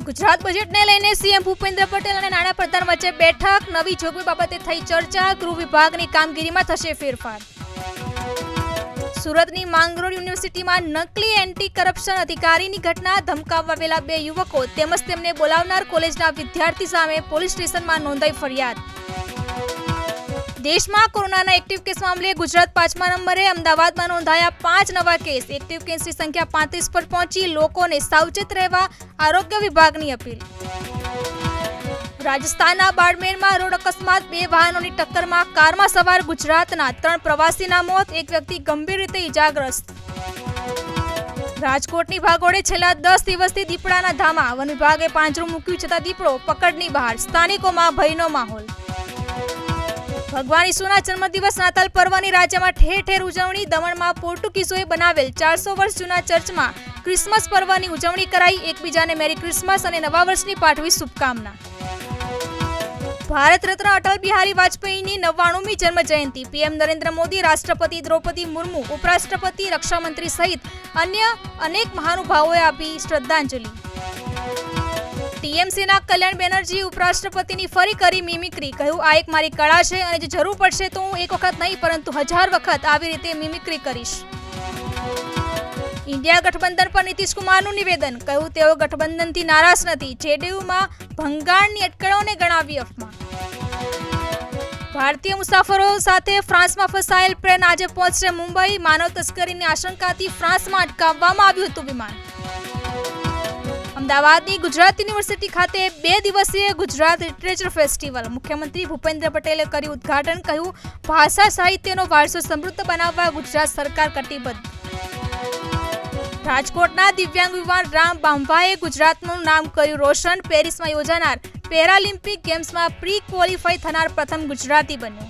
ગુજરાત બજેટને લઈને સીએમ ભૂપેન્દ્ર પટેલ અને નાણાપ્રધાન વચ્ચે બેઠક. નવી જોગવાઈ બાબતે થઈ ચર્ચા. ગૃહ વિભાગની કામગીરીમાં થશે ફેરફાર. સુરતની માંગરોળ યુનિવર્સિટીમાં નકલી એન્ટી કરપ્શન અધિકારીની ઘટના. ધમકાવવા આવેલા 2 યુવકો તેમજ તેમને બોલાવનાર કોલેજના વિદ્યાર્થી સામે પોલીસ સ્ટેશનમાં નોંધાઈ ફરિયાદ. દેશમાં કોરોનાના એક્ટિવ કેસ મામલે ગુજરાત 5મા નંબરે. અમદાવાદમાં નોંધાયા 5 નવા કેસ. એક્ટિવ કેસની સંખ્યા 35 પર પહોંચી. લોકોને સાવચેત રહેવા આરોગ્ય વિભાગની અપીલ. રાજસ્થાનના બાડમેરમાં રોડ અકસ્માત. 2 વાહનોની ટક્કરમાં કારમાં સવાર ગુજરાતના 3 પ્રવાસીના મોત. 1 વ્યક્તિ ગંભીર રીતે ઈજાગ્રસ્ત. રાજકોટની ભાગોળે છેલ્લા 10 દિવસથી દીપડાના ધામા. વન વિભાગે પાંજરું મૂક્યું છતાં દીપડો પકડની બહાર. સ્થાનિકોમાં ભયનો માહોલ. ભગવાન ઈસુના જન્મદિવસ નાતાલ પર્વની રાજ્યમાં ઠેર ઠેર ઉજવણી. દમણમાં પોર્ટુગીઝોએ બનાવેલ 400 વર્ષ જૂના ચર્ચમાં ક્રિસમસ પર્વની ઉજવણી કરાઈ. એકબીજાને મેરી ક્રિસમસ અને નવા વર્ષની પાઠવી શુભકામના. ભારત રત્ન અટલ બિહારી વાજપેયીની 99મી જન્મ જયંતિ. પીએમ નરેન્દ્ર મોદી, રાષ્ટ્રપતિ દ્રૌપદી મુર્મુ, ઉપરાષ્ટ્રપતિ, રક્ષામંત્રી સહિત અન્ય અનેક મહાનુભાવોએ આપી શ્રદ્ધાંજલિ. ટીએમસીના કલ્યાણ બેનર્જી ઉપરાષ્ટ્રપતિની ફરી કરી મિમિક્રી. કહ્યું, આ એક મારી કળા છે અને જો જરૂર પડશે તો હું 1 વખત નહીં પરંતુ 1000 વખત આવી રીતે મિમિક્રી કરીશ. ઇન્ડિયા ગઠબંધન પર નીતિશ કુમારનું નિવેદન. કહ્યું, તેઓ ગઠબંધનથી નારાજ નથી. જેડીયુમાં ભંગાણની અટકળોને ગણાવી અફવા. ભારતીય મુસાફરો સાથે ફ્રાન્સમાં ફસાયેલ પ્લેન આજે પહોંચશે મુંબઈ. માનવ તસ્કરીની આશંકાથી ફ્રાન્સમાં અટકાવવામાં આવ્યું હતું વિમાન. અમદાવાદની ગુજરાત યુનિવર્સિટી ખાતે 2 દિવસીય ગુજરાત લિટરેચર ફેસ્ટિવલ. મુખ્યમંત્રી ભૂપેન્દ્ર પટેલે કર્યું ઉદ્ઘાટન. કહ્યું, ભાષા સાહિત્યનો વારસો સમૃદ્ધ બનાવવા ગુજરાત સરકાર કટિબદ્ધ. રાજકોટના દિવ્યાંગ યુવાન રામ બાંભાએ ગુજરાતનું નામ કર્યું રોશન. પેરિસમાં યોજાનાર પેરાલિમ્પિક ગેમ્સમાં પ્રી ક્વોલિફાય થનાર પ્રથમ ગુજરાતી બન્યો.